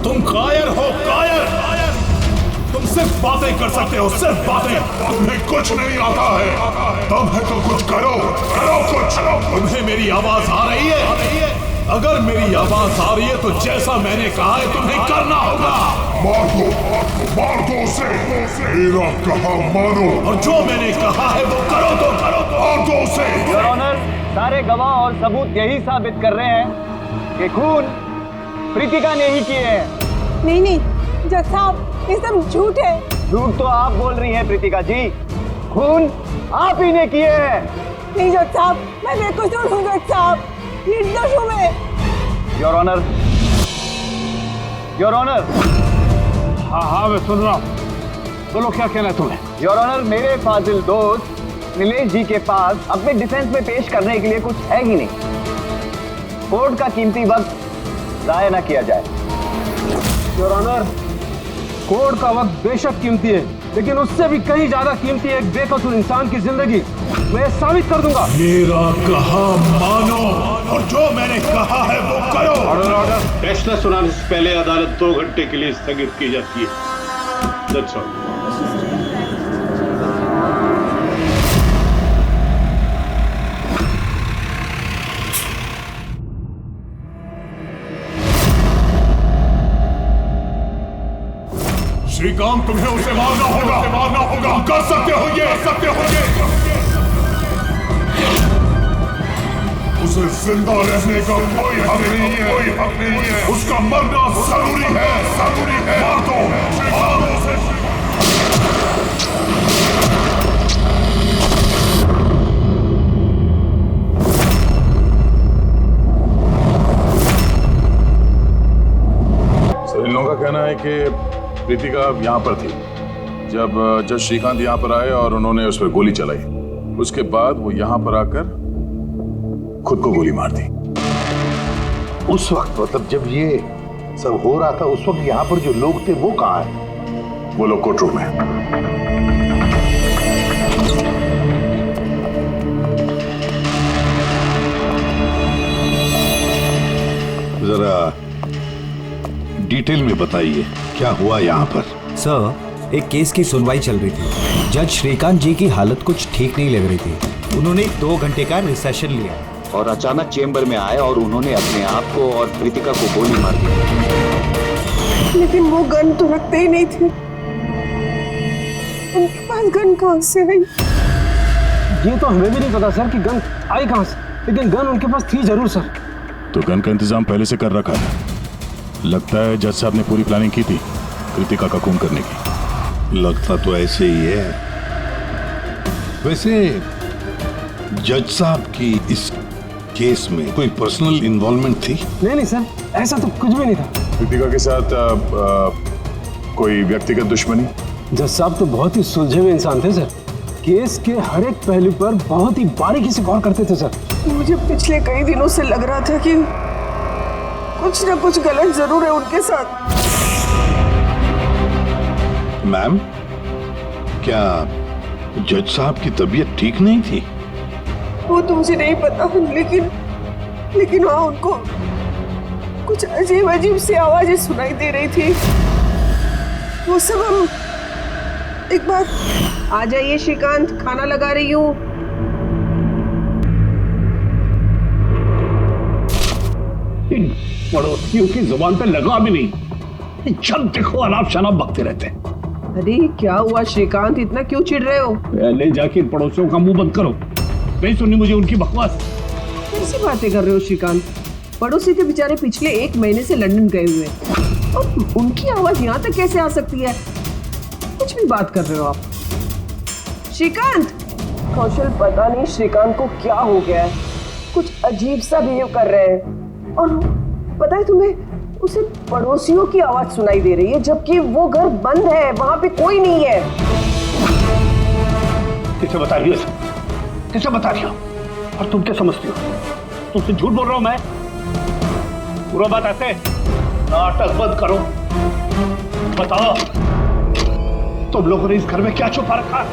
तुम कायर हो, कायर। तुम सिर्फ बातें कर सकते हो, सिर्फ बातें। तुम्हें कुछ नहीं आता है। तब है तो कुछ करो, करो कुछ। तुम्हें मेरी आवाज आ रही है? अगर मेरी आवाज आ रही है तो जैसा मैंने कहा है तुम्हें करना होगा। मार दो उसे। मेरा कहा मानो, और जो मैंने कहा है वो करो तो करो। मार दो उसे। योर ऑनर, सारे गवाह और सबूत यही साबित कर रहे हैं कि खून प्रीतिका ने ही किए हैं। नहीं, जज साहब, ये सब झूठ है। झूठ तो आप बोल रही हैं प्रीतिका जी, खून आप ही ने किए हैं। नहीं जज साहब, मैं बेकसूर हूँ जज साहब, निर्दोष हूँ मैं। Your honour, your honour. हाँ, मैं सुन रहा हूँ। बोलो, क्या कहना है तुम्हें? योर ऑनर, मेरे फाजिल दोस्त नीलेश जी के पास अपने डिफेंस में पेश करने के लिए कुछ है ही नहीं। कोर्ट का कीमती वक्त जाया न किया जाए। योर ऑनर, कोर्ट का वक्त बेशक कीमती है, लेकिन उससे भी कहीं ज्यादा कीमती है एक बेकसूर इंसान की जिंदगी। मैं साबित कर दूंगा। मेरा कहा मानो, और जो मैंने कहा है वो करो। ऑर्डर। फैसला सुनाने से पहले अदालत 2 घंटे के लिए स्थगित की जाती है। That's all. श्रीकांत, तुम्हें उसे मारना होगा। कर सकते हो ये, उसे जिंदा रहने का कोई हक नहीं है। उसका मरना जरूरी है। मार दो उसे। इन लोगों का कहना है कि प्रीतिका यहाँ पर थी जब जज श्रीकांत यहाँ पर आए और उन्होंने उस पर गोली चलाई। उसके बाद वो यहाँ पर आकर खुद को गोली मार दी। उस वक्त, मतलब जब ये सब हो रहा था, उस वक्त यहाँ पर जो लोग थे वो कहाँ है? वो लोग कोर्ट रूम में। जरा डिटेल में बताइए क्या हुआ यहाँ पर। सर, एक केस की सुनवाई चल रही थी। जज श्रीकांत जी की हालत कुछ ठीक नहीं लग रही थी। उन्होंने 2 घंटे का रिसेशन लिया और अचानक चेंबर में आए और उन्होंने अपने आप को और प्रीतिका को गोली मार दी। लेकिन वो गन तो रखते ही नहीं थे। उनके पास गन कहाँ से आई? ये तो हमें भी नहीं पता सर कि गन आई कहाँ से, लेकिन गन उनके पास थी जरूर सर। तो गन का इंतजाम पहले से कर रखा है। लगता है जज साहब ने पूरी प्लानिंग की थी कृतिका का खून करने की। लगता तो ऐसे ही है। वैसे जज साहब की इस केस में कोई पर्सनल इन्वॉल्वमेंट थी? नहीं सर, ऐसा तो कुछ भी नहीं था। कृतिका के साथ कोई व्यक्तिगत दुश्मनी? जज साहब तो बहुत ही सुलझे हुए इंसान थे सर। केस के हर एक पहलू पर बहुत ही बारीकी से गौर करते थे सर। मुझे पिछले कई दिनों से लग रहा था कि कुछ न कुछ गलत जरूर है उनके साथ। मैम, क्या जज साहब की तबीयत ठीक नहीं थी? वो तो मुझे नहीं पता, लेकिन हाँ, उनको कुछ अजीब सी आवाजें सुनाई दे रही थी। वो सब हम एक बार। आ जाइए श्रीकांत, खाना लगा रही हूँ। पड़ोसियों की जुबान पे लगा भी नहीं, जब देखो अनाप शनाप बकते रहते हैं। अरे क्या हुआ श्रीकांत, इतना क्यों चिढ़ रहे हो? पहले जाके पड़ोसियों का मुंह बंद करो, नहीं सुननी मुझे उनकी बकवास। कैसी बातें कर रहे हो श्रीकांत? पड़ोसी के बेचारे पिछले 1 महीने से लंदन गए हुए हैं और उनकी आवाज यहाँ तक कैसे आ सकती है? कुछ भी बात कर रहे हो आप श्रीकांत। कौशल, पता नहीं श्रीकांत को क्या हो गया है, कुछ अजीब सा बिहेव कर रहे हैं। और पता है तुम्हें, उसे पड़ोसियों की आवाज सुनाई दे रही है, जबकि वो घर बंद है, वहां पे कोई नहीं है। किसे बता रही हो? किसे बता रही हो? और तुम क्या समझती हो? तुमसे झूठ बोल रहा हूं मैं? पूरा बात ऐसे, नाटक बंद करो। बताओ, तुम लोगों ने इस घर में क्या छुपा रखा?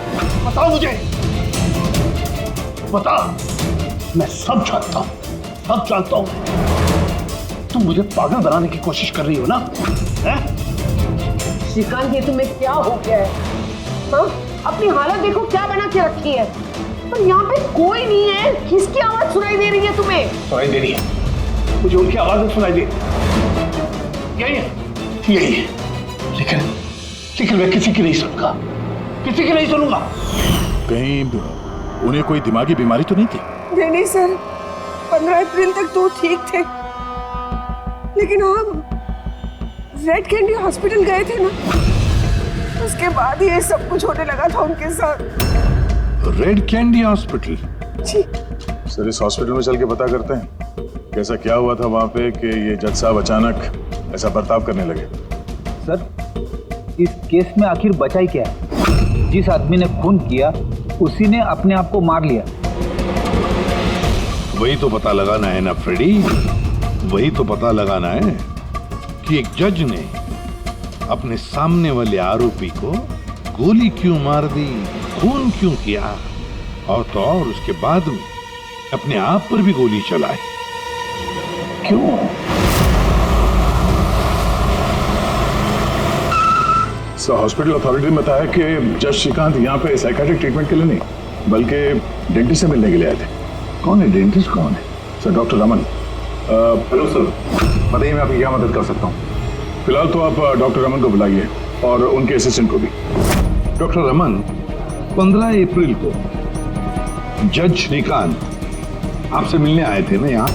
बताओ मुझे, बताओ। मैं सब जानता हूं, सब जानता हूं। तुम मुझे पागल बनाने की कोशिश कर रही हो ना? हैं? श्रीकांत, ये तुम्हें क्या हो गया है? हाँ? अपनी हालत देखो क्या बना के रखी है। पर यहाँ पे कोई नहीं है, किसकी आवाज सुनाई दे रही है तुम्हें? सुनाई दे रही है, मुझे उनकी आवाजें सुनाई दे। यही है, लेकिन मैं किसी की नहीं सुनूंगा, किसी की नहीं सुनूंगा। कहीं उन्हें कोई दिमागी बीमारी तो नहीं थी? नहीं सर, 15 अप्रैल तक तो ठीक थे, लेकिन हम रेड कैंडी हॉस्पिटल गए थे ना, उसके बाद ये सब कुछ होने लगा था उनके साथ। Red candy hospital? जी सर, इस हॉस्पिटल में चल के पता करते हैं कैसा क्या हुआ था वहां पे कि ये जज साहब अचानक ऐसा बर्ताव करने लगे। सर, इस केस में आखिर बचा ही क्या है? जिस आदमी ने खून किया उसी ने अपने आप को मार लिया। वही तो पता लगाना है ना फ्रेडी, वही तो पता लगाना है कि एक जज ने अपने सामने वाले आरोपी को गोली क्यों मार दी, खून क्यों किया, और तो और उसके बाद में अपने आप पर भी गोली चलाई। क्यों? सर, हॉस्पिटल अथॉरिटी ने बताया कि जज श्रीकांत यहाँ पे साइकियाट्रिक ट्रीटमेंट के लिए नहीं बल्कि डेंटिस्ट से मिलने के लिए आए थे। कौन है डेंटिस्ट? कौन है? Sir, doctor Raman. Hello sir, बताइए मैं आपकी क्या मदद कर सकता हूँ? फिलहाल तो आप डॉक्टर रमन को बुलाइए और उनके असिस्टेंट को भी। डॉक्टर रमन, 15 अप्रैल को जज श्रीकांत आपसे मिलने आए थे ना यहाँ?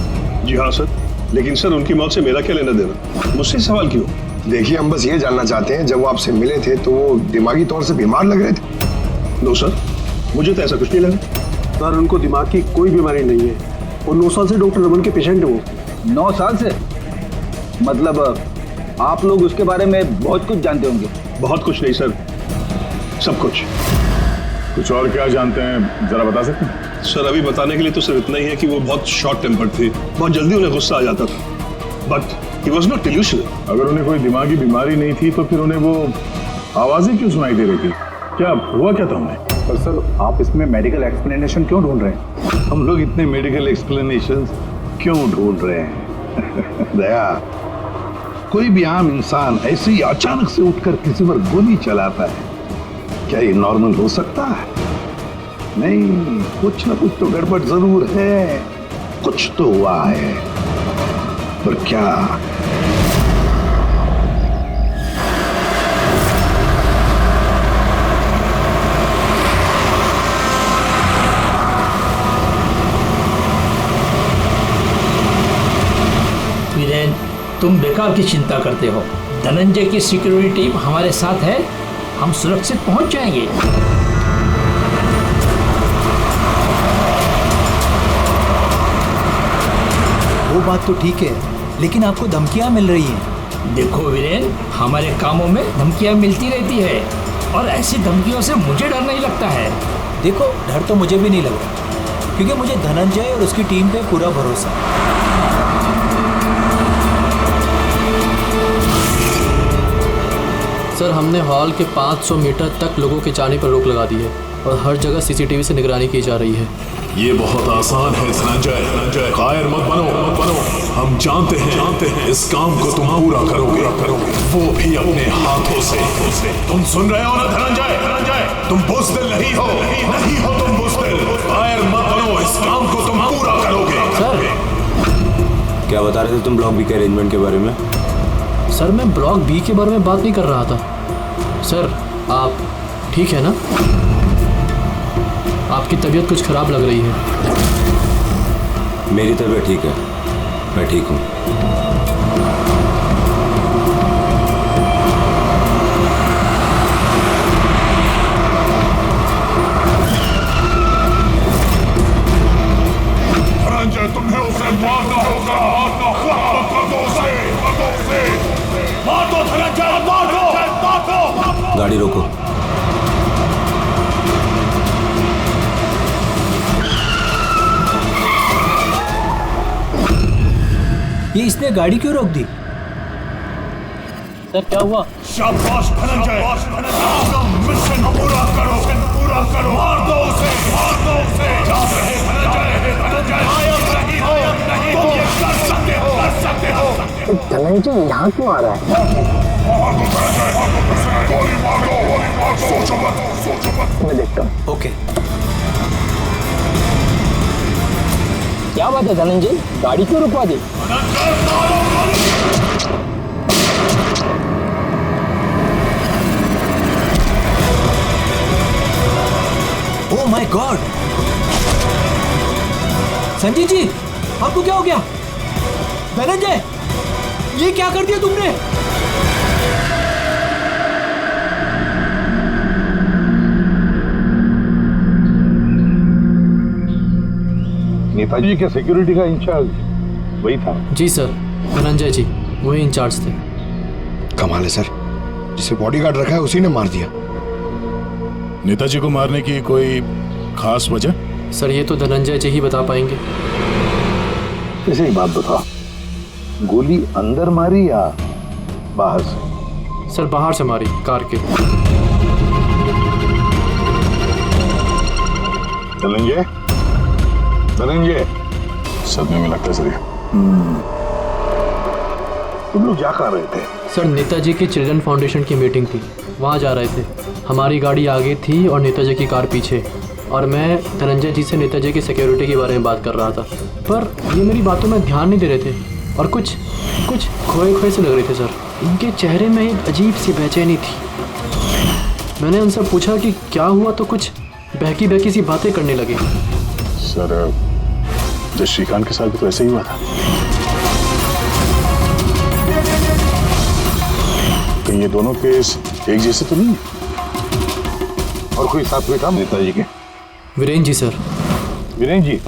जी हाँ सर, लेकिन सर उनकी मौत से मेरा क्या लेना देना? मुझसे सवाल क्यों? देखिए, हम बस ये जानना चाहते हैं, जब वो आपसे मिले थे तो वो दिमागी तौर से बीमार लग रहे थे? नो सर, मुझे तो ऐसा कुछ नहीं लगा। सर, उनको दिमाग की कोई बीमारी नहीं है और 9 साल से डॉक्टर रमन के पेशेंट है वो। 9 साल से? मतलब आप लोग उसके बारे में बहुत कुछ जानते होंगे? बहुत कुछ नहीं सर, सब कुछ। कुछ और क्या जानते हैं, जरा बता सकते हैं? सर, अभी बताने के लिए तो सिर्फ इतना ही है कि वो बहुत शॉर्ट टेम्पर्ड थे, बहुत जल्दी उन्हें गुस्सा आ जाता था, but he was not delusional. अगर उन्हें कोई दिमागी बीमारी नहीं थी तो फिर उन्हें वो आवाजें क्यों सुनाई दे रही थी? क्या हुआ क्या था उन्हें? पर सर, आप इसमें मेडिकल एक्सप्लेनेशन क्यों ढूंढ रहे हैं? हम लोग इतने मेडिकल एक्सप्लेनेशंस क्यों ढूंढ रहे हैं? दया, कोई भी आम इंसान ऐसे ही अचानक से उठकर किसी पर गोली चलाता है, क्या ये नॉर्मल हो सकता है? नहीं, कुछ ना कुछ तो गड़बड़ जरूर है, कुछ तो हुआ है, पर क्या? वीरेन, तुम बेकार की चिंता करते हो। धनंजय की सिक्योरिटी टीम हमारे साथ है, हम सुरक्षित पहुंच जाएंगे। वो बात तो ठीक है, लेकिन आपको धमकियां मिल रही हैं। देखो वीरेन, हमारे कामों में धमकियां मिलती रहती है और ऐसी धमकियों से मुझे डर नहीं लगता है। देखो, डर तो मुझे भी नहीं लग रहा, क्योंकि मुझे धनंजय और उसकी टीम पे पूरा भरोसा है। सर, हमने हॉल के 500 मीटर तक लोगों के जाने पर रोक लगा दी है और हर जगह सीसीटीवी से निगरानी की जा रही है। ये बहुत आसान है धनंजय, कायर मत बनो। हम जानते हैं इस काम को तुम पूरा करोगे, वो भी अपने हाथों से। तुम सुन रहे हो ना धनंजय, तुम बुज़दिल नहीं हो तुम बुज़दिल। कायर मत बनो, इस काम को तुम पूरा करोगे। सर, क्या बता रहे थे तुम ब्लॉक बी के अरेंजमेंट के बारे में? सर, मैं ब्लॉक बी के बारे में बात नहीं कर रहा था। सर, आप ठीक है ना? आपकी तबीयत कुछ खराब लग रही है। मेरी तबीयत ठीक है, मैं ठीक हूँ। धनंजय, तुम्हें उसे मारना होगा। मार दो धनंजय, मार दो। गाड़ी रोको। ये इसने गाड़ी क्यों रोक दी? सर, क्या हुआ? शाबाश धनंजय, अपना मिशन पूरा करो। मार दो उसे। जा रहे धनंजय, कायर नहीं हो, तुम ये कर सकते हो। धनंजय यहाँ क्यों आ रहा है? मैं देखता हूँ। ओके। क्या बात है धनंजय, गाड़ी क्यों रुकवा दी? Oh my God! Sanjay ji, आपको क्या हो गया? धनंजय, ये क्या कर दिया तुमने? नेताजी के सिक्योरिटी का इंचार्ज वही था? जी सर, धनंजय जी वही इंचार्ज थे। कमाल है सर, जिसे बॉडीगार्ड रखा है उसी ने मार दिया। नेताजी को मारने की कोई खास वजह? सर ये तो धनंजय जी ही बता पाएंगे। इसे एक बात बताओ, गोली अंदर मारी या बाहर से? सर बाहर से मारी, कार के। धनंजय, धनंजय, सदमे में लगता है सर। तुम लोग क्या कर रहे थे? सर नेताजी की चिल्ड्रन फाउंडेशन की मीटिंग थी, वहाँ जा रहे थे। हमारी गाड़ी आगे थी और नेताजी की कार पीछे, और मैं धनंजय जी से नेताजी की सिक्योरिटी के बारे में बात कर रहा था, पर ये मेरी बातों में ध्यान नहीं दे रहे थे और कुछ खोए से लग रहे थे सर। इनके चेहरे में एक अजीब सी बेचैनी थी। मैंने उनसे पूछा कि क्या हुआ, तो कुछ बहकी सी बातें करने लगे। सर जब श्रीकांत के साथ भी तो ऐसे ही हुआ था। कहीं ये दोनों केस एक जैसे तो नहीं? और कोई साथ में था नेताजी के? वीरेंद्र जी सर। वीरेंद्र जी?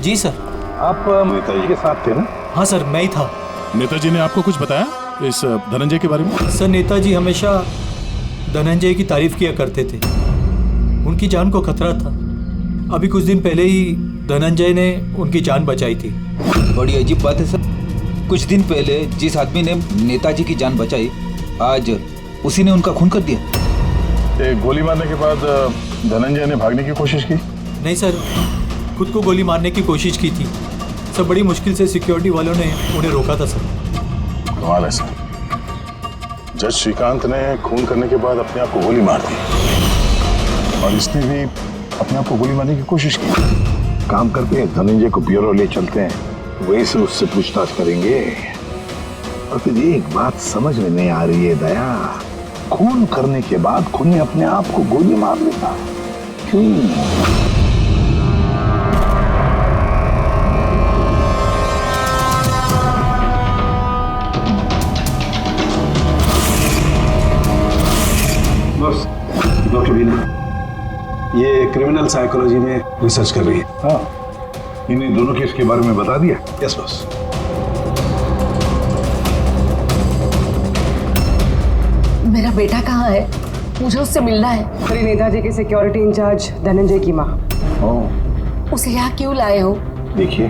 जी सर। आप नेताजी के साथ थे ना? हाँ सर, मैं ही था। नेताजी ने आपको कुछ बताया इस धनंजय के बारे में? सर नेताजी हमेशा धनंजय की तारीफ किया करते थे, उनकी जान को खतरा था। अभी कुछ दिन पहले ही धनंजय ने उनकी जान बचाई थी। बड़ी अजीब बात है सर, कुछ दिन पहले जिस आदमी ने नेताजी की जान बचाई, आज उसी ने उनका खून कर दिया। एक गोली मारने के बाद धनंजय ने भागने की कोशिश की? नहीं सर, खुद को गोली मारने की कोशिश की थी सर। बड़ी मुश्किल से सिक्योरिटी वालों ने उन्हें रोका था सर। कमाल है सर, जज श्रीकांत ने खून करने के बाद अपने आप को गोली मार दी और इसने भी अपने आप को गोली मारने की कोशिश की। काम करते हैं, धनंजय को ब्यूरो ले चलते हैं, वहीं से उससे पूछताछ करेंगे। और फिर एक बात समझ में नहीं आ रही है दया, खून करने के बाद खूनी अपने आप को गोली मार लेता क्यों? बस डॉक्टर बीना ये क्रिमिनल साइकोलॉजी में रिसर्च कर रही है। हाँ, इन्हें दोनों केस के बारे में बता दिया? Yes boss. मेरा बेटा कहाँ है? मुझे उससे मिलना है। श्री नेताजी के सिक्योरिटी इंचार्ज धनंजय की माँ। उसे यहाँ क्यों लाए हो? देखिए,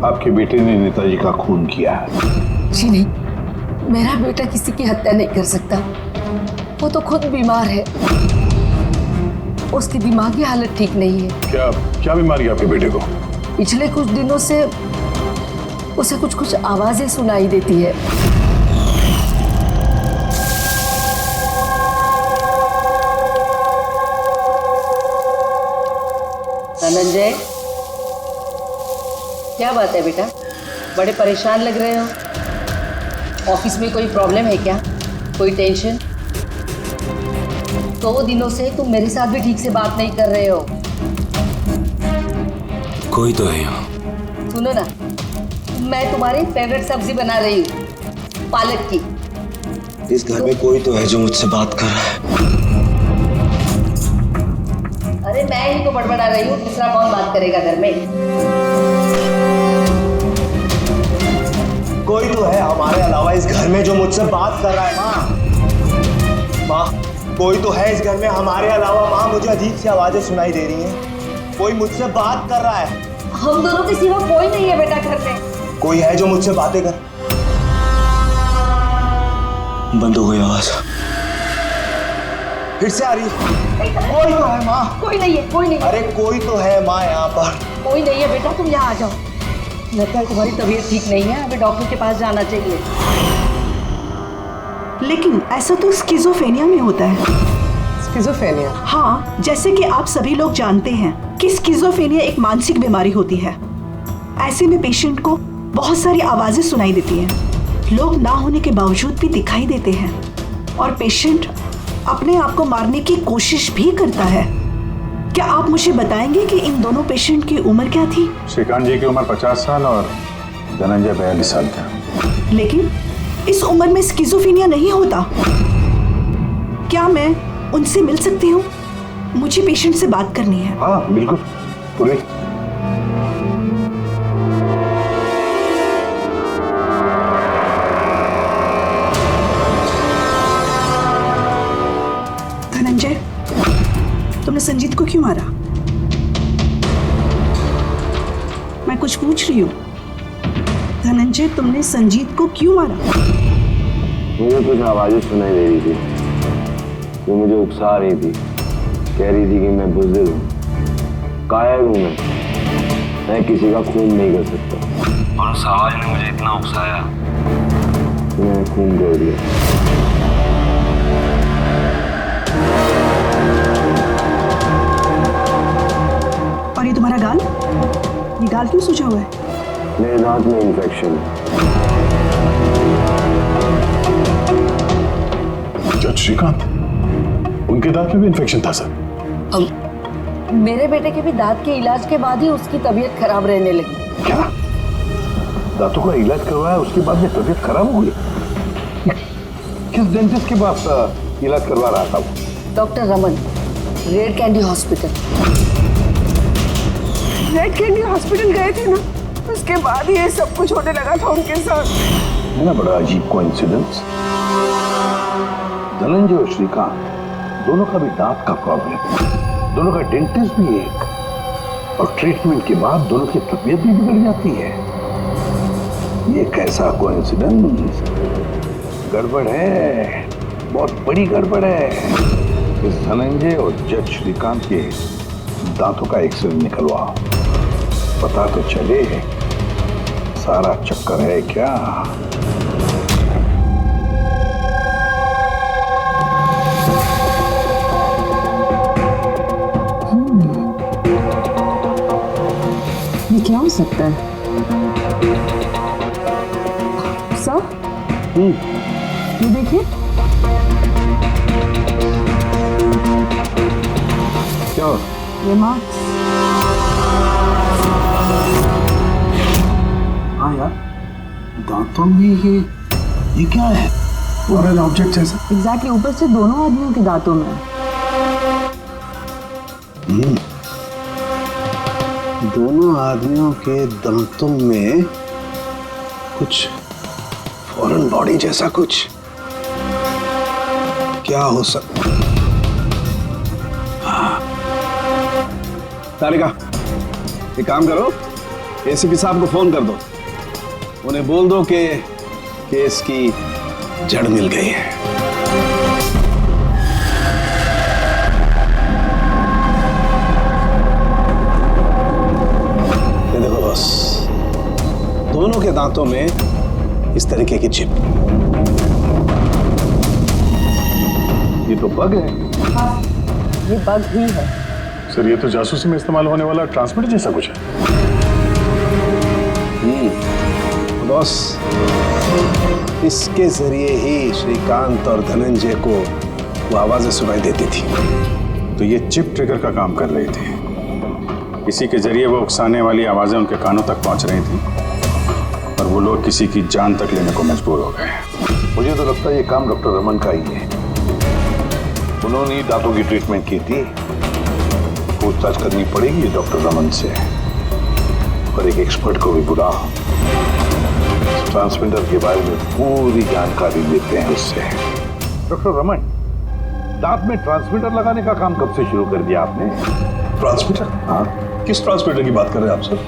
आपके बेटे ने नेताजी का खून किया है। जी नहीं, मेरा बेटा किसी की हत्या नहीं कर सकता। वो तो खुद बीमार है, उसकी दिमागी हालत ठीक नहीं है। क्या बीमारी है आपके बेटे को? पिछले कुछ दिनों से उसे कुछ आवाजें सुनाई देती है। धनंजय, क्या बात है बेटा, बड़े परेशान लग रहे हो। ऑफिस में कोई प्रॉब्लम है क्या? कोई टेंशन? 2 दिनों से तुम मेरे साथ भी ठीक से बात नहीं कर रहे हो। कोई तो है यहाँ। सुनो ना, मैं तुम्हारी फेवरेट सब्जी बना रही हूँ, पालक की। इस घर में कोई तो है जो मुझसे बात कर रहा है। अरे मैं ही तो बड़बड़ा रही हूँ, दूसरा कौन बात करेगा घर में? कोई तो है हमारे अलावा इस घर में जो मुझसे बात कर रहा है। माँ, माँ, कोई तो है इस घर में हमारे अलावा। माँ, मुझे अजीब सी आवाजें सुनाई दे रही हैं। कोई मुझसे बात कर रहा है। हम दोनों के सिवा कोई नहीं है बेटा घर में। कोई है जो मुझसे बातें कर। बंद हो गई आवाज, फिर से आ रही है। कोई तो है माँ। कोई नहीं है, कोई नहीं। अरे कोई तो है माँ यहाँ पर। कोई नहीं है बेटा, तुम यहाँ आ जाओ। लगता है तुम्हारी तबीयत ठीक नहीं है, हमें डॉक्टर के पास जाना चाहिए। लेकिन ऐसा तो स्किज़ोफ्रेनिया में होता है। स्किज़ोफ्रेनिया? हाँ, जैसे कि आप सभी लोग जानते हैं कि स्किज़ोफ्रेनिया एक मानसिक बीमारी होती है। ऐसे में पेशेंट को बहुत सारी आवाजें सुनाई देती हैं, लोग ना होने के बावजूद भी दिखाई देते हैं और पेशेंट अपने आप को मारने की कोशिश भी करता है। क्या आप मुझे बताएंगे कि इन दोनों पेशेंट की उम्र क्या थी? श्रीकांत जी की उम्र 50 साल और धनंजय 42 साल का। लेकिन इस उम्र में स्किज़ोफ्रेनिया नहीं होता। क्या मैं उनसे मिल सकती हूँ? मुझे पेशेंट से बात करनी है। हाँ बिल्कुल, पूरी। धनंजय, तुमने संजीत को क्यों मारा? मैं कुछ पूछ रही हूँ। धनंजय, तुमने संजीत को क्यों मारा? मुझे कुछ आवाजें सुनाई दे रही थी, वो मुझे उकसा रही थी। कह रही थी कि मैं बुज़दिल हूँ, कायर हूँ, मैं किसी का खून नहीं कर सकता। और उस आवाज ने मुझे इतना उकसाया कि मैंने खून कर दिया। और ये तुम्हारा गाल? ये गाल क्यों सूजा हुआ है? मेरे दांत में इन्फेक्शन है। जज श्रीकांत, उनके दांत में भी इन्फेक्शन था सर? मेरे बेटे के भी दांत के इलाज के बाद ही उसकी तबीयत खराब रहने लगी। क्या? दांतों का इलाज करवाया, उसके बाद में तबीयत खराब हो गई? किस डेंटिस्ट के पास इलाज करवा रहा था वो? Doctor Raman, red candy hospital. Red candy hospital गए थे ना, उसके बाद ये सब कुछ होने लगा था उनके साथ। है ना बड़ा अजीब कोइंसिडेंस। धनंजय और श्रीकांत दोनों का भी दांत का प्रॉब्लम, दोनों का डेंटिस्ट भी एक, और ट्रीटमेंट के बाद दोनों की तबीयत भी बिगड़ जाती है। ये कैसा कोइंसिडेंस? गड़बड़ है, बहुत बड़ी गड़बड़ है। इस धनंजय और जज श्रीकांत के दांतों का एक्सरे निकलवाओ, पता तो चले सारा चक्कर है क्या। ये क्या हो सकता है? सब? ये देखिए। क्या? ये मार्क्स। हाँ यार, दांतों में ये क्या है? फॉरेन ऑब्जेक्ट जैसा। एग्जैक्टली, ऊपर से दोनों आदमियों के दांतों में। दोनों आदमियों के दांतों में कुछ फॉरेन बॉडी जैसा कुछ। क्या हो सकता? तारिका, एक काम करो, एसीपी साहब को फोन कर दो, उन्हें बोल दो कि केस की जड़ मिल गई है। ये देखो बॉस, दोनों के दांतों में इस तरीके की चिप। ये तो बग है। हाँ, ये बग ही है। सर, ये तो जासूसी में इस्तेमाल होने वाला ट्रांसमीटर जैसा कुछ है। बॉस, इसके जरिए ही श्रीकांत और धनंजय को वो आवाजें सुनाई देती थी। तो ये चिप ट्रिगर का काम कर रही थी। इसी के जरिए वो उकसाने वाली आवाजें उनके कानों तक पहुंच रही थी और वो लोग किसी की जान तक लेने को मजबूर हो गए। मुझे तो लगता है ये काम डॉक्टर रमन का ही है। उन्होंने ही दांतों की ट्रीटमेंट की थी। पूछताछ करनी पड़ेगी डॉक्टर रमन से, और एक एक्सपर्ट को भी बुलाओ, ट्रांसमीटर के बारे में पूरी जानकारी लेते हैं उससे। डॉक्टर रमन, दांत में ट्रांसमीटर लगाने का काम कब से शुरू कर दिया आपने? ट्रांसमीटर? हाँ, किस ट्रांसमीटर की बात कर रहे हैं आप सर?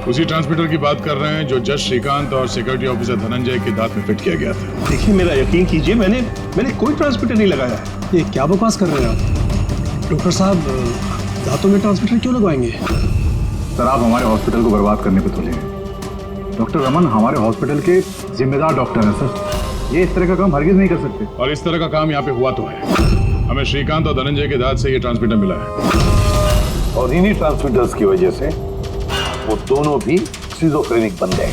उसी ट्रांसमीटर की बात कर रहे हैं जो जज श्रीकांत और सिक्योरिटी ऑफिसर धनंजय के दांत में फिट किया गया था। देखिए, मेरा यकीन कीजिए, मैंने कोई ट्रांसमीटर नहीं लगाया है। ये क्या बकवास कर रहे हैं आप? डॉक्टर साहब, दांतों में ट्रांसमीटर क्यों लगवाएंगे? सर, आप हमारे हॉस्पिटल को बर्बाद करने पे तुले। डॉक्टर रमन हमारे हॉस्पिटल के जिम्मेदार डॉक्टर हैं सर। ये इस तरह का काम हरगिज नहीं कर सकते। और इस तरह का काम यहाँ पे हुआ तो है। हमें श्रीकांत और धनंजय के दाद से ये ट्रांसमीटर मिला है। और इन्हीं ट्रांसमीटर्स की वजह से वो दोनों भी सिजोफ्रेनिक बन गए।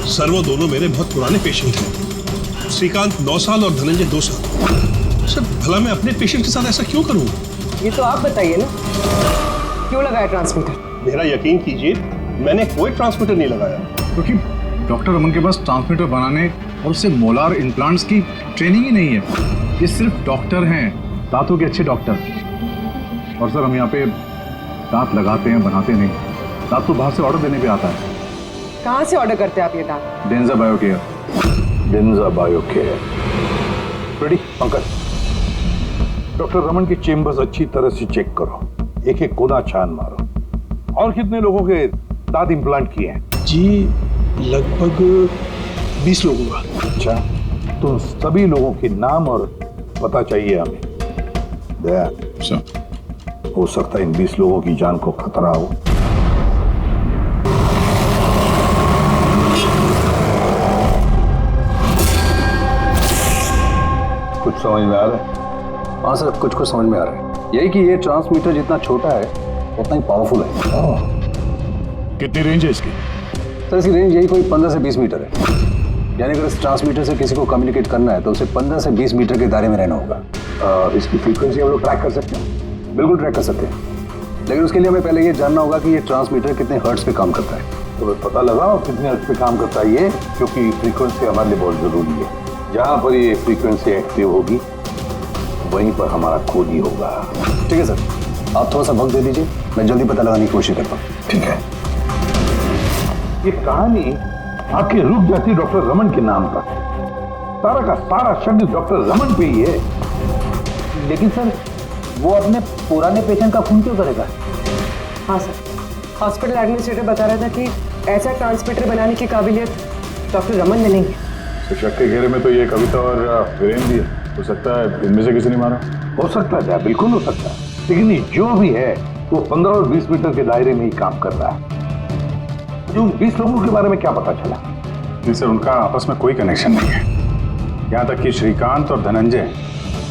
सर वो दोनों मेरे बहुत पुराने पेशेंट हैं। श्रीकांत 9 साल और धनंजय 2 साल। सर भला मैं अपने पेशेंट के साथ ऐसा क्यों करूं? ये तो आप बताइए ना, क्यों लगाया ट्रांसमीटर? मेरा यकीन कीजिए, मैंने कोई ट्रांसमीटर नहीं लगाया। क्योंकि डॉक्टर रमन के पास ट्रांसमीटर बनाने और उससे मोलार इम्प्लांट्स की ट्रेनिंग ही नहीं है। ये सिर्फ डॉक्टर हैं, दांतों के अच्छे डॉक्टर। और सर हम यहाँ पे दांत लगाते हैं, बनाते नहीं। दांत तो बाहर से ऑर्डर देने पे आता है। कहाँ से ऑर्डर करते हैं आप ये दांत? डेंजा बायोकेयर। डेंजा बायोकेयर। रेडी पंकज, डॉक्टर रमन की चेम्बर्स अच्छी तरह से चेक करो, एक एक कोना छान मारो। और कितने लोगों के दांत इम्प्लांट किए हैं? जी लगभग 20 लोगों का। अच्छा, तो सभी लोगों के नाम और पता चाहिए हमें। दया हो सकता है इन 20 लोगों की जान को खतरा हो। कुछ समझ में आ रहा है? हाँ सर, कुछ कुछ समझ में आ रहा है। यही कि ये ट्रांसमीटर जितना छोटा है उतना ही पावरफुल है। कितनी रेंज है इसकी? सर इसकी रेंज यही कोई 15 से 20 मीटर है। यानी अगर इस ट्रांसमीटर से किसी को कम्युनिकेट करना है तो उसे 15 से 20 मीटर के दायरे में रहना होगा। इसकी फ्रीक्वेंसी हम लोग ट्रैक कर सकते हैं? बिल्कुल ट्रैक कर सकते हैं, लेकिन उसके लिए हमें पहले ये जानना होगा कि ये ट्रांसमीटर कितने हर्ट्ज पे काम करता है। तो पता लगाओ कितने हर्ट्ज पे काम करता है ये, क्योंकि फ्रीक्वेंसी हमारे लिए बहुत जरूरी है। जहाँ पर ये फ्रीक्वेंसी एक्टिव होगी वहीं पर हमारा खोज ही होगा। ठीक है सर, आप थोड़ा सा वक्त दे दीजिए, मैं जल्दी पता लगाने की कोशिश करता हूँ। ठीक है। ये कहानी आके रुक जाती डॉक्टर रमन के नाम पर। सारा का सारा शब्द डॉक्टर रमन पे ही है। लेकिन सर वो अपने पुराने पेशेंट का खून क्यों करेगा? हाँ सर, हॉस्पिटल एडमिनिस्ट्रेटर बता रहा था कि ऐसा ट्रांसमीटर बनाने की काबिलियत डॉक्टर रमन में नहीं है। तो शक के घेरे में तो ये कविता और वीरेंद्र भी है। हो सकता है इनमें से किसी ने मारा। हो सकता है, बिल्कुल हो सकता है, लेकिन ये जो भी है वो 15 और 20 मीटर के दायरे में ही काम कर रहा है। जो 20 लोगों के बारे में क्या पता चला? जी सर, उनका आपस में कोई कनेक्शन नहीं है। यहाँ तक कि श्रीकांत और धनंजय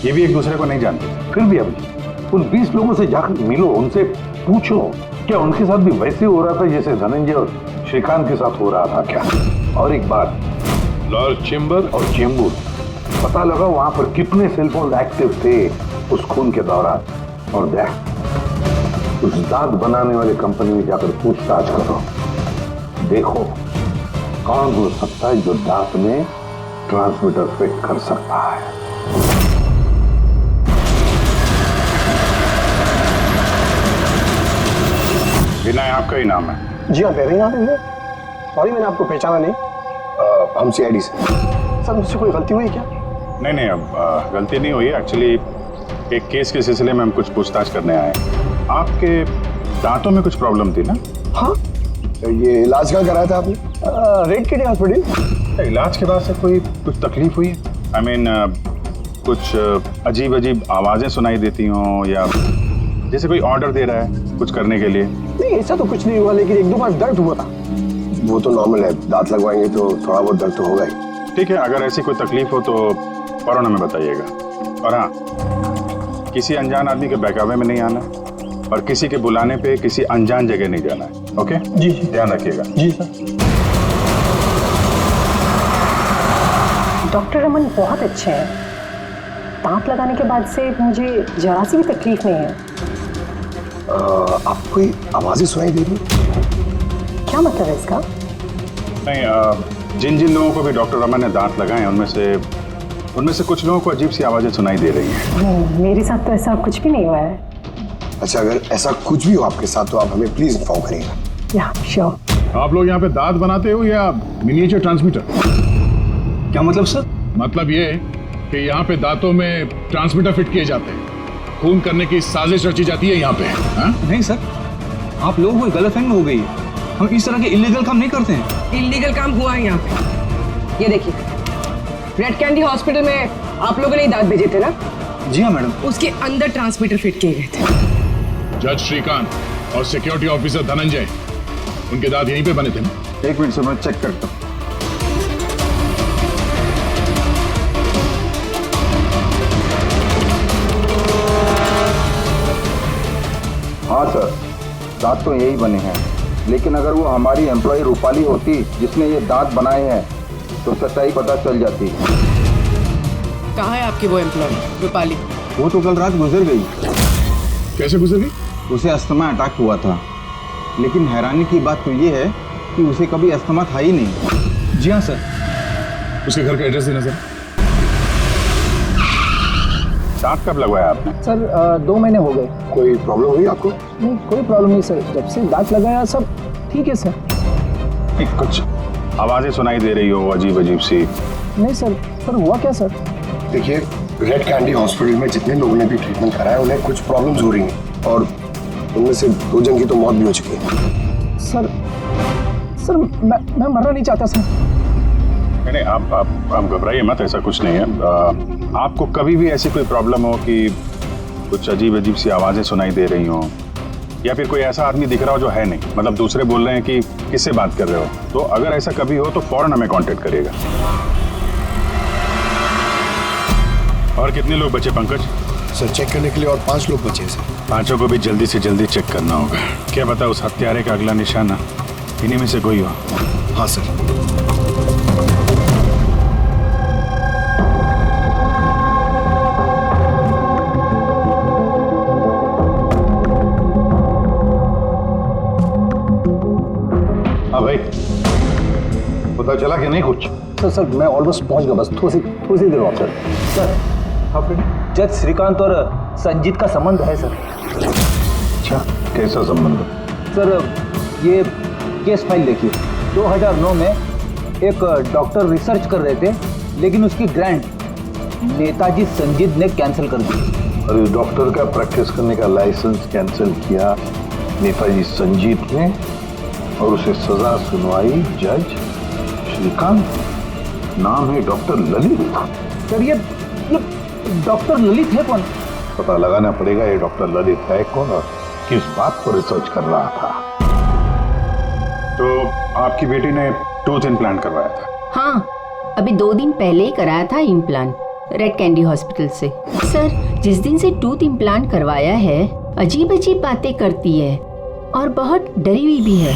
ये भी एक दूसरे को नहीं जानते। फिर भी अभी उन 20 लोगों से जाकर मिलो, उनसे पूछो क्या उनके साथ भी वैसे हो रहा था जैसे धनंजय और श्रीकांत के साथ हो रहा था क्या? और एक बात, लॉर्ड चेम्बर और चेंबूर पता लगा वहां पर कितने सेलफोन एक्टिव थे उस खून के दौरान। और देख, उस दांत बनाने वाले कंपनी में जाकर पूछताछ करो, देखो कौन हो सकता है जो दांत में ट्रांसमीटर फिट कर सकता है। विनय आपका ही नाम है? जी हाँ, मेरा ही नाम है। सॉरी मैंने आपको पहचाना नहीं। हम CID से। सर मुझसे कोई गलती हुई क्या? नहीं, अब गलती नहीं हुई। एक्चुअली एक केस के सिलसिले में हम कुछ पूछताछ करने आए। आपके दांतों में कुछ प्रॉब्लम थी ना? हाँ, ये इलाज कहाँ कराया था आपने? रेड किडी हॉस्पिटल। इलाज के बाद से कोई कुछ तकलीफ हुई? I mean, कुछ अजीब अजीब आवाजें सुनाई देती हों या जैसे कोई ऑर्डर दे रहा है कुछ करने के लिए? नहीं, ऐसा तो कुछ नहीं हुआ, लेकिन 1-2 बार दर्द हुआ था। वो तो नॉर्मल है, दांत लगवाएंगे तो थोड़ा बहुत दर्द तो होगा ही। ठीक है, अगर ऐसी कोई तकलीफ हो तो फौरन हमें बताइएगा। और हाँ, किसी अनजान आदमी के बहकावे में नहीं आना और किसी के बुलाने पे किसी अनजान जगह नहीं जाना है। ओके जी, ध्यान रखिएगा। जी सर। डॉक्टर रमन बहुत अच्छे हैं। दांत लगाने के बाद से मुझे जरा सी भी तकलीफ नहीं है। आपको कोई आवाजें सुनाई दे रही? क्या मतलब है इसका? नहीं, जिन जिन लोगों को भी डॉक्टर रमन ने दांत लगाए उनमें से कुछ लोगों को अजीब सी आवाजें सुनाई दे रही हैं। मेरे साथ तो ऐसा कुछ भी नहीं हुआ है। अच्छा, अगर ऐसा कुछ भी हो आपके साथ तो आप हमें प्लीज इन्फॉर्म करिएगा। या श्योर। आप लोग यहाँ पे दांत बनाते हो या मिनिएचर ट्रांसमीटर? क्या मतलब सर? मतलब ये कि यहाँ पे दांतों में ट्रांसमीटर फिट किए जाते हैं, खून करने की साजिश रची जाती है यहाँ पे। हा? नहीं सर, आप लोगों को गलतफहमी हो गई है। हम इस तरह के इलीगल काम नहीं करते हैं। इलीगल काम हुआ है यहाँ पे। ये देखिए, रेड कैंडी हॉस्पिटल में आप लोगों ने दांत भेजे थे ना? जी हाँ मैडम। उसके अंदर ट्रांसमीटर फिट किए गए थे। जज श्रीकांत और सिक्योरिटी ऑफिसर धनंजय, उनके दांत यहीं पे बने थे ना? एक मिनट से मैं चेक करता हूँ। हाँ सर, दांत तो यही बने हैं, लेकिन अगर वो हमारी एम्प्लॉय रूपाली होती जिसने ये दांत बनाए हैं तो सच्चाई पता चल जाती। कहाँ है आपकी वो एम्प्लॉय रूपाली? वो तो कल रात गुजर गई। कैसे गुजर गई? उसे अस्थमा अटैक हुआ था, लेकिन हैरानी की बात तो ये है कि उसे कभी अस्थमा था ही नहीं। जी हाँ सर। उसके घर का एड्रेस देना सर। दांत कब लगवाया आपने? सर 2 महीने हो गए। कोई प्रॉब्लम हुई आपको? नहीं, कोई प्रॉब्लम नहीं सर, जब से दांत लगाया सब ठीक है सर। कुछ आवाजें सुनाई दे रही हो अजीब अजीब सी? नहीं सर, हुआ क्या सर? देखिए, रेड कैंडी हॉस्पिटल में जितने लोगों ने भी ट्रीटमेंट कराया उन्हें कुछ प्रॉब्लम्स हो रही हैं और उनमें से 2 जन की तो मौत भी हो चुकी है। सर मैं मरना नहीं चाहता सर। नहीं, आप घबराइए मत, ऐसा कुछ नहीं है। आपको कभी भी ऐसी कोई प्रॉब्लम हो कि कुछ अजीब अजीब सी आवाजें सुनाई दे रही हो, या फिर कोई ऐसा आदमी दिख रहा हो जो है नहीं, मतलब दूसरे बोल रहे हैं कि किससे बात कर रहे हो, तो अगर ऐसा कभी हो तो फौरन हमें कांटेक्ट करिएगा। और कितने लोग बचे पंकज? सर चेक करने के लिए और 5 लोग बचे सर। 5 को भी जल्दी से जल्दी चेक करना होगा। क्या पता उस हत्यारे का अगला निशाना इन्हीं में से कोई हो। हाँ सर। हाँ भाई, पता चला कि नहीं कुछ? सर मैं ऑलमोस्ट पहुंच गया, बस थोड़ी सी देर और सर। जज श्रीकांत और संजीत का संबंध है सर। अच्छा, कैसा संबंध? सर ये केस फाइल देखिए। 2009 में एक डॉक्टर रिसर्च कर रहे थे, लेकिन उसकी ग्रांट नेताजी संजीत ने कैंसिल कर दी। और इस डॉक्टर का प्रैक्टिस करने का लाइसेंस कैंसिल किया नेताजी संजीत ने, और उसे सजा सुनवाई जज श्रीकांत। नाम है डॉक्टर ललित। सर ये डॉक्टर ललित है कौन? पता लगाना पड़ेगा ये डॉक्टर ललित है कौन और किस बात पर रिसर्च कर रहा था। तो आपकी बेटी ने टूथ इम्प्लांट करवाया था? हाँ, अभी 2 दिन पहले ही कराया था इम्प्लांट रेड कैंडी हॉस्पिटल से। सर जिस दिन से टूथ इम्प्लांट करवाया है अजीब अजीब बातें करती है और बहुत डरी हुई भी है।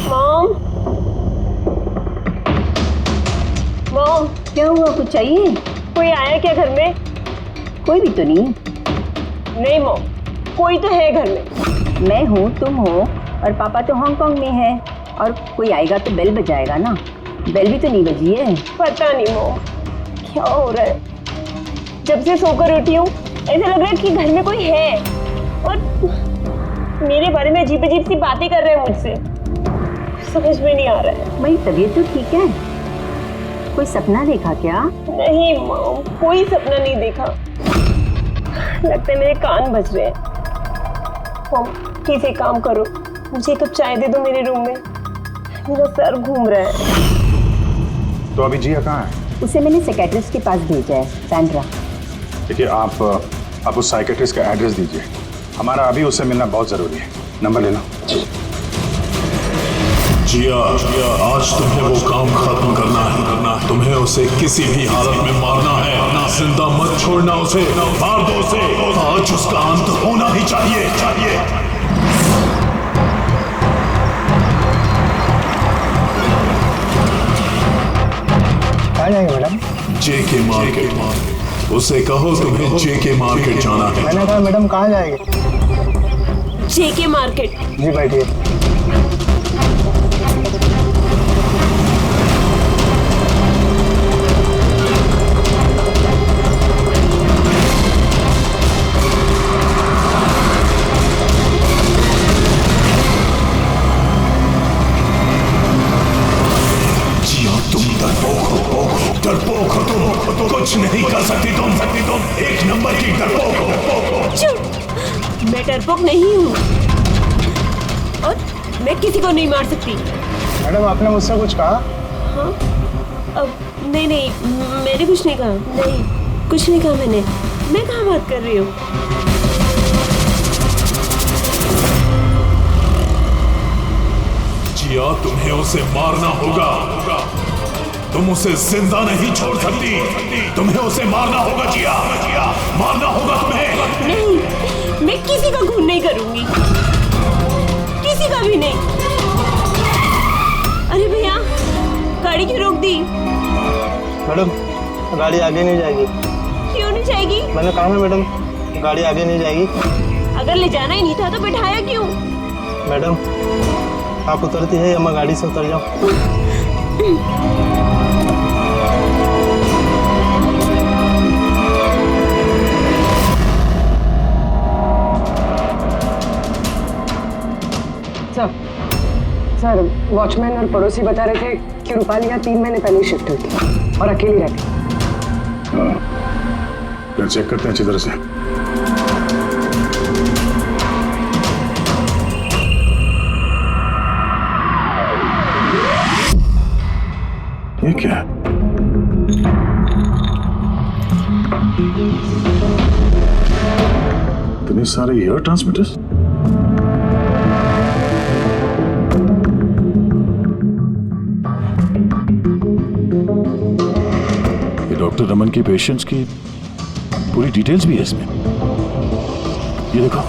मॉम, क्या हुआ, कुछ चाहिए? कोई आया क्या घर में? कोई भी तो नहीं। नहीं मॉम, कोई तो है घर में। मैं हूँ, तुम हो, और पापा तो हांगकांग में है, और कोई आएगा तो बेल बजाएगा ना। बेल भी तो नहीं बजी है। पता नहीं मॉम क्या हो रहा है, जब से सोकर उठी हूँ ऐसा लग रहा है कि घर में कोई है और मेरे बारे में अजीब अजीब सी बातें कर रहे हैं मुझसे। समझ में नहीं आ रहा है। मेरी तबीयत तो ठीक है। कोई सपना देखा क्या? नहीं मॉम, कोई सपना नहीं देखा। लगता है मेरे कान बज रहे हैं। मॉम प्लीज एक काम करो, मुझे एक कप चाय दे दो मेरे रूम में, मेरा सर घूम रहा है। तो अभी जिया कहाँ है? उसे मैंने साइकियाट्रिस्ट के पास भेजा है, सैंड्रा। देखिए आप उस साइकियाट्रिस्ट का एड्रेस दीजिए, हमारा अभी उससे मिलना बहुत जरूरी है। नंबर ले लो। जिया, आज तुम्हें वो काम खत्म करना है। तुम्हें उसे किसी भी हालत में मारना है। जिंदा मत छोड़ना उसे, मार दो उसे। आज उसका अंत होना ही चाहिए। कहाँ जाएंगे मैडम? जेके मार्केट। उसे कहो तुम्हें जेके मार्केट जाना है। मैंने कहा मैडम कहाँ जाएंगे? जेके मार्केट। जी बैठिए। डरपोक हो तुम, कुछ नहीं कर सकती तुम। एक नंबर की डरपोक हो। मैं डरपोक नहीं हूँ और मैं किसी को नहीं मार सकती। मैडम आपने मुझसे कुछ कहा? हाँ, अब नहीं, मैंने कुछ नहीं कहा। नहीं, कुछ नहीं कहा मैंने। मैं कहाँ बात कर रही हूँ? जिया, तुम्हें उसे मारना होगा। तुम उसे जिंदा नहीं छोड़ सकती, तुम्हें उसे मारना होगा जिया, मारना होगा तुम्हें। नहीं, मैं किसी का खून नहीं करूंगी, किसी का भी नहीं। अरे भैया, गाड़ी क्यों रोक दी? मैडम, गाड़ी आगे नहीं जाएगी। क्यों नहीं जाएगी? मैंने कहा ना मैडम, गाड़ी आगे नहीं जाएगी। अगर ले जाना ही नहीं था तो बिठाया क्यों? मैडम, आप उतरती है या मैं गाड़ी से उतर जाऊं? सर, वॉचमैन और पड़ोसी बता रहे थे कि रूपाली यहाँ 3 महीने पहले शिफ्ट हुई थी और अकेली रहती। फिर चेक करते हैं अच्छी तरह से। ये क्या है? इतने सारे एयर ट्रांसमिटर्स। डॉक्टर रमन की पेशेंट्स की पूरी डिटेल्स भी है इसमें। ये देखो।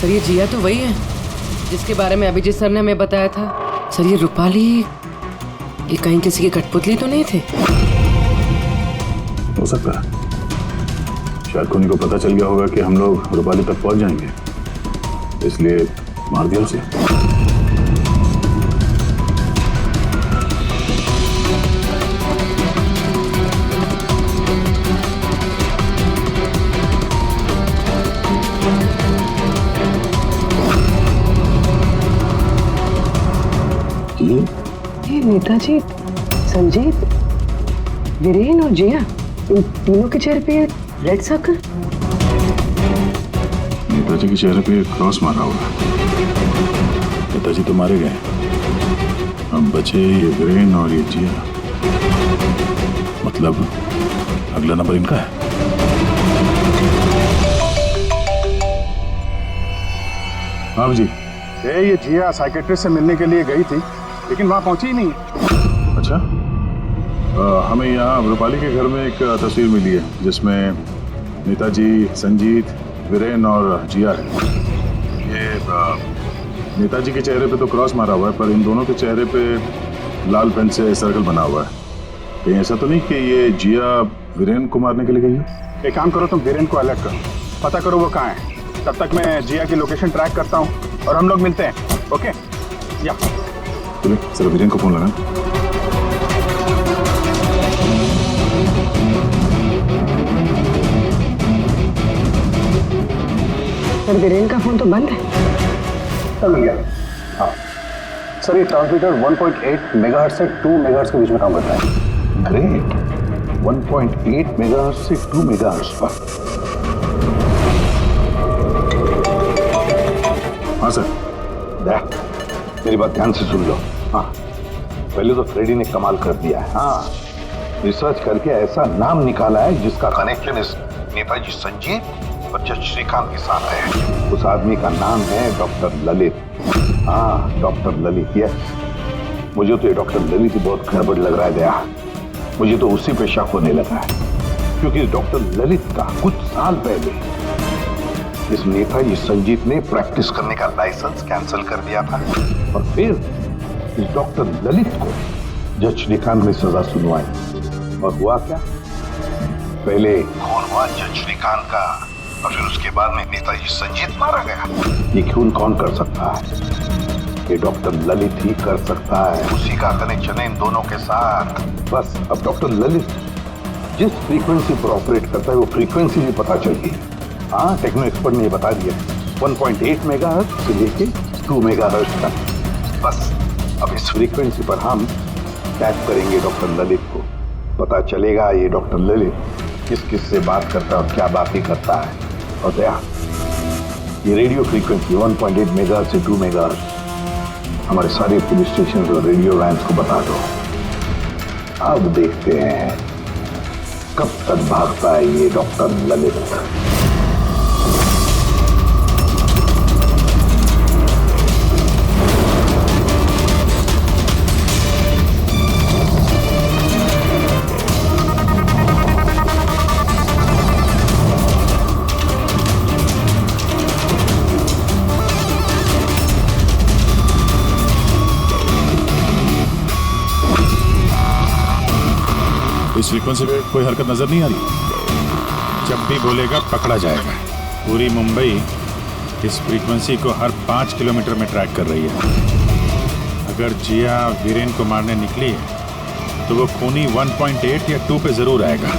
सर, ये जिया तो वही है जिसके बारे में अभिजीत सर ने हमें बताया था। सर, ये रूपाली, ये कहीं किसी की कठपुतली तो नहीं थे? हो सकता है, शायद कोनी को पता चल गया होगा कि हम लोग रूपाली तक पहुंच जाएंगे, इसलिए मार दिया उसे। ये नेताजी, संजीत, वीरेन और जिया, इन तीनों के चेहरे पे रेड सर्कल। नेताजी के चेहरे पे क्रॉस मारा हुआ। नेताजी तो मारे गए, अब बचे ये वीरेन और ये जिया। मतलब अगला नंबर इनका है। हाँ जी। ये जिया साइकेट्रिस्ट से मिलने के लिए गई थी, लेकिन वहां पहुंची ही नहीं। अच्छा, हमें यहाँ रूपाली के घर में एक तस्वीर मिली है जिसमें नेताजी, संजीत, वीरेन और जिया है। ये नेताजी के चेहरे पे तो क्रॉस मारा हुआ है, पर इन दोनों के चेहरे पे लाल पेन से सर्कल बना हुआ है। कहीं ऐसा तो नहीं कि ये जिया वीरेन को मारने के लिए गई है? एक काम करो, तुम वीरेन को अलग करो, पता करो वो कहाँ है। तब तक मैं जिया की लोकेशन ट्रैक करता हूँ और हम लोग मिलते हैं। ओके? या चलिए, सर वीरेन को फोन लगाएं। सर, वीरेन का फोन तो बंद है। मिल गया। हाँ सर, ये ट्रांसमीटर 1.8 मेगाहर्ट्ज से 2 मेगाहर्ट्ज के बीच में काम करता है। ग्रेट। 1.8 मेगाहर्ट्ज से 2 मेगाहर्ट्ज पर। हाँ सर। मेरी बात ध्यान से सुन लो। हाँ, पहले तो फ्रेडी ने कमाल कर दिया है। हाँ, रिसर्च करके ऐसा नाम निकाला है जिसका कनेक्शन इस नेताजी संजीत और जज श्रीकांत के साथ है। उस आदमी का नाम है डॉक्टर ललित। हाँ, डॉक्टर ललित। यस, मुझे तो ये डॉक्टर ललित ही बहुत गड़बड़ लग रहा है दया। मुझे तो उसी पे शक होने लगा है, क्योंकि डॉक्टर ललित का कुछ साल पहले इस नेताजी संजीत ने प्रैक्टिस करने का लाइसेंस कैंसिल कर दिया था, और फिर इस डॉक्टर ललित को जज श्रीकांत ने सजा सुनवाई। और हुआ क्या? पहले खून हुआ जज श्रीकांत का, और फिर उसके बाद में नेताजी संजीत मारा गया। ये खून कौन कर सकता है? ये डॉक्टर ललित ही कर सकता है। उसी का कनेक्शन है इन दोनों के साथ। बस अब डॉक्टर ललित जिस फ्रीक्वेंसी पर ऑपरेट करता है वो फ्रीक्वेंसी भी पता चल गई। हाँ, टेक्नो एक्सपर्ट ने बता दिया, 1.8 मेगाहर्ट्ज से लेके 2 मेगाहर्ट्ज तक। बस अब इस फ्रीक्वेंसी पर हम टैप करेंगे डॉक्टर ललित को। पता चलेगा ये डॉक्टर ललित किस किस से बात करता है और क्या बातें करता है। और दया, ये रेडियो फ्रीक्वेंसी 1.8 मेगाहर्ट्ज से 2 मेगाहर्ट्ज हमारे सारे पुलिस स्टेशन और रेडियो वैन्स को बता दो। अब देखते हैं कब तक भागता है ये डॉक्टर ललित। इस फ्रीक्वेंसी पे कोई हरकत नजर नहीं आ रही। जब भी बोलेगा पकड़ा जाएगा। पूरी मुंबई इस फ्रीक्वेंसी को हर 5 किलोमीटर में ट्रैक कर रही है। अगर जिया वीरेन को मारने निकली है तो वो खूनी 1.8 या 2 पे जरूर आएगा।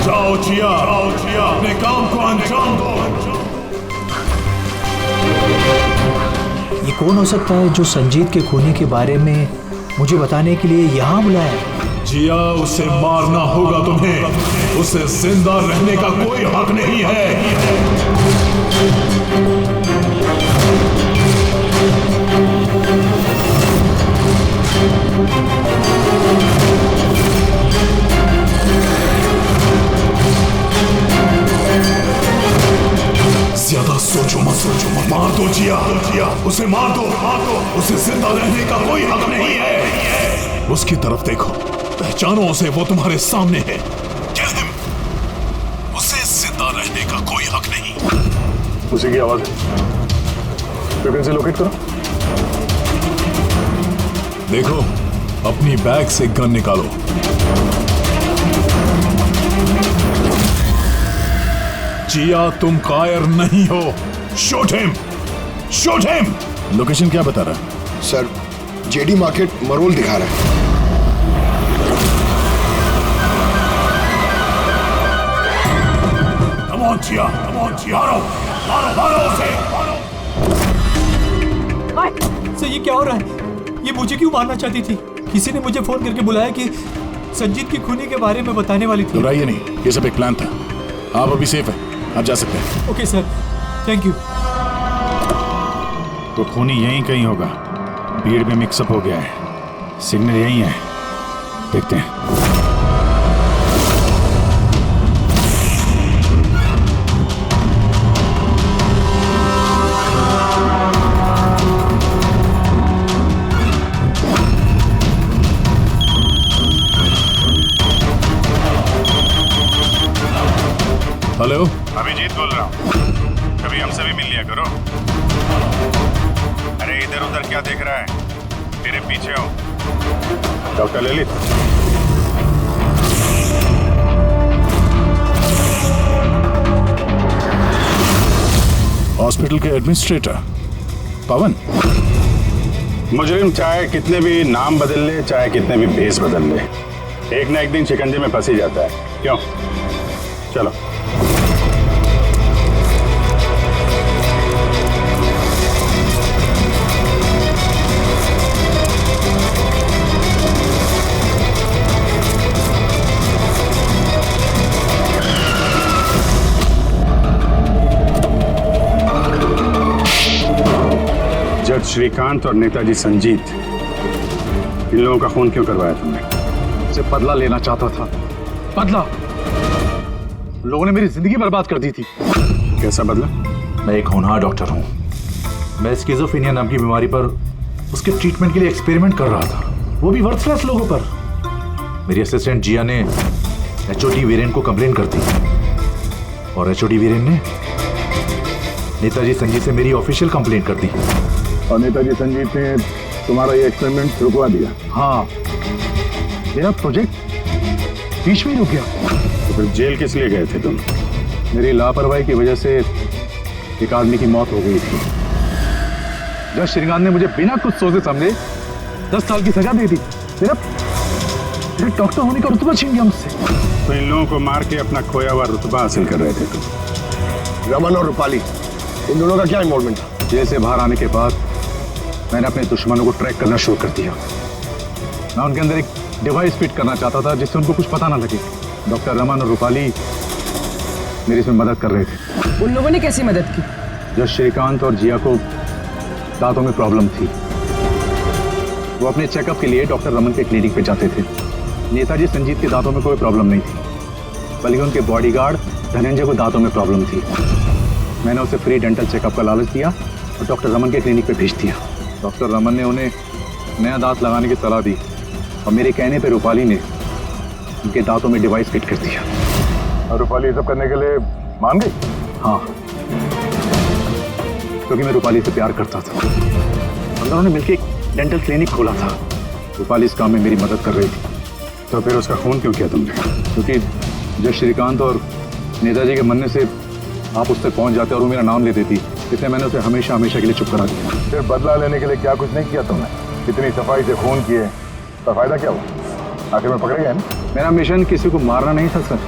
जाओ जिया, अपने काम को अंजाम दो। ये कौन हो सकता है जो संजीत के खूनी के बारे में मुझे बताने के लिए यहाँ बुलाया है? जिया, उसे मारना होगा तुम्हें। उसे जिंदा रहने का कोई हक नहीं है। ज्यादा सोचो मत, मार दो जिया, उसे मार दो, उसे जिंदा रहने का कोई हक नहीं है। उसकी तरफ देखो, पहचानो उसे, वो तुम्हारे सामने है। उसे जिंदा रहने का कोई हक नहीं। उसी की आवाज है। फ्रीक्वेंसी लोकेट करो। देखो, अपनी बैग से गन निकालो। जिया, तुम कायर नहीं हो। Shoot him, shoot him. Location क्या बता रहा है? सर, जेडी मार्केट मरोल दिखा रहा है। Come on, जिया, मारो उसे। सर, ये क्या हो रहा है? ये मुझे क्यों मारना चाहती थी? किसी ने मुझे फोन करके बुलाया कि संजीत की खूनी के बारे में बताने वाली थी। घबराइए नहीं, ये सब एक प्लान था। आप अभी सेफ हैं, आप जा सकते हैं। Okay sir, thank you. तो खूनी यहीं कहीं होगा। भीड़ में मिक्सअप हो गया है। सिग्नल यहीं है, देखते हैं। हेलो, अभिजीत बोल रहा हूँ। कभी हमसे भी मिल लिया करो। अरे इधर उधर क्या देख रहा है? तेरे पीछे हो। डॉक्टर ललित। हॉस्पिटल के एडमिनिस्ट्रेटर पवन। मुजरिम चाहे कितने भी नाम बदल ले, चाहे कितने भी भेष बदल ले, एक ना एक दिन शिकंजे में फंस ही जाता है। क्यों? चलो। जज श्रीकांत और नेताजी संजीत, इन लोगों का खून क्यों करवाया तुमने? उसे बदला लेना चाहता था। बदला? लोगों ने मेरी जिंदगी बर्बाद कर दी थी। कैसा बदला? मैं एक होनहार डॉक्टर हूँ। मैं स्किज़ोफ्रेनिया नाम की बीमारी पर उसके ट्रीटमेंट के लिए एक्सपेरिमेंट कर रहा था, वो भी वर्थलेस लोगों पर। मेरी असिस्टेंट जिया ने एचओडी वीरेन को कंप्लेन कर दी और एचओडी वीरेन ने नेताजी संजीत से मेरी ऑफिशियल कंप्लेन कर दी। और नेताजी संजीत ने तुम्हारा ये एक्सपेरिमेंट रुकवा दिया? हाँ, मेरा प्रोजेक्ट बीच में ही रुक गया। तो फिर जेल किस लिए गए थे तुम? मेरी लापरवाही की वजह से एक आदमी की मौत हो गई थी। जज श्रीकांत ने मुझे बिना कुछ सोचे समझे 10 साल की सजा दे दी। मेरे डॉक्टर होने का रुतबा छीन गया मुझसे। तो इन लोगों को मार के अपना खोया हुआ रुतबा हासिल कर रहे थे तुम। रमन और रूपाली, इन दोनों का क्या इन्वॉल्वमेंट था? जेल से बाहर आने के बाद मैंने अपने दुश्मनों को ट्रैक करना शुरू कर दिया। मैं उनके अंदर एक डिवाइस फिट करना चाहता था जिससे उनको कुछ पता ना लगे। डॉक्टर रमन और रूपाली मेरी इसमें मदद कर रहे थे। उन लोगों ने कैसी मदद की? जब श्रीकांत और जिया को दांतों में प्रॉब्लम थी, वो अपने चेकअप के लिए डॉक्टर रमन के क्लिनिक पे जाते थे। नेताजी संजीत के दांतों में कोई प्रॉब्लम नहीं थी, बल्कि उनके बॉडीगार्ड धनंजय को दांतों में प्रॉब्लम थी। मैंने उसे फ्री डेंटल चेकअप का लालच दिया और डॉक्टर रमन के क्लिनिक पे भेज दिया। डॉक्टर रमन ने उन्हें नया दांत लगाने की सलाह दी और मेरे कहने पे रूपाली ने उनके दांतों में डिवाइस फिट कर दिया। और रूपाली सब करने के लिए मान गई? हाँ। क्योंकि मैं रूपाली से प्यार करता था। हम दोनों ने मिलकर एक डेंटल क्लिनिक खोला था। रूपाली इस काम में मेरी मदद कर रही थी। तो फिर उसका खून क्यों किया तुमने? क्योंकि जब श्रीकांत और नेताजी के मरने से आप उस तक पहुंच जाते और वो मेरा नाम ले देती, इसलिए मैंने उसे हमेशा हमेशा के लिए चुप करा दिया। फिर बदला लेने के लिए क्या कुछ नहीं किया तुमने? इतनी सफाई से खून किए तो फायदा क्या हुआ? आखिर में पकड़े गए ना? मेरा मिशन किसी को मारना नहीं था सर,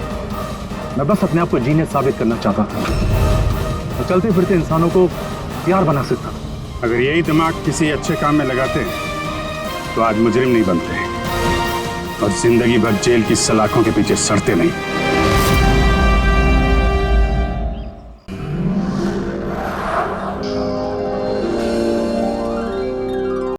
मैं बस अपने आप को जीनियस साबित करना चाहता था। तो चलते फिरते इंसानों को प्यार बना सकता। अगर यही दिमाग किसी अच्छे काम में लगाते तो आज मुजरिम नहीं बनते और जिंदगी भर जेल की सलाखों के पीछे सड़ते नहीं।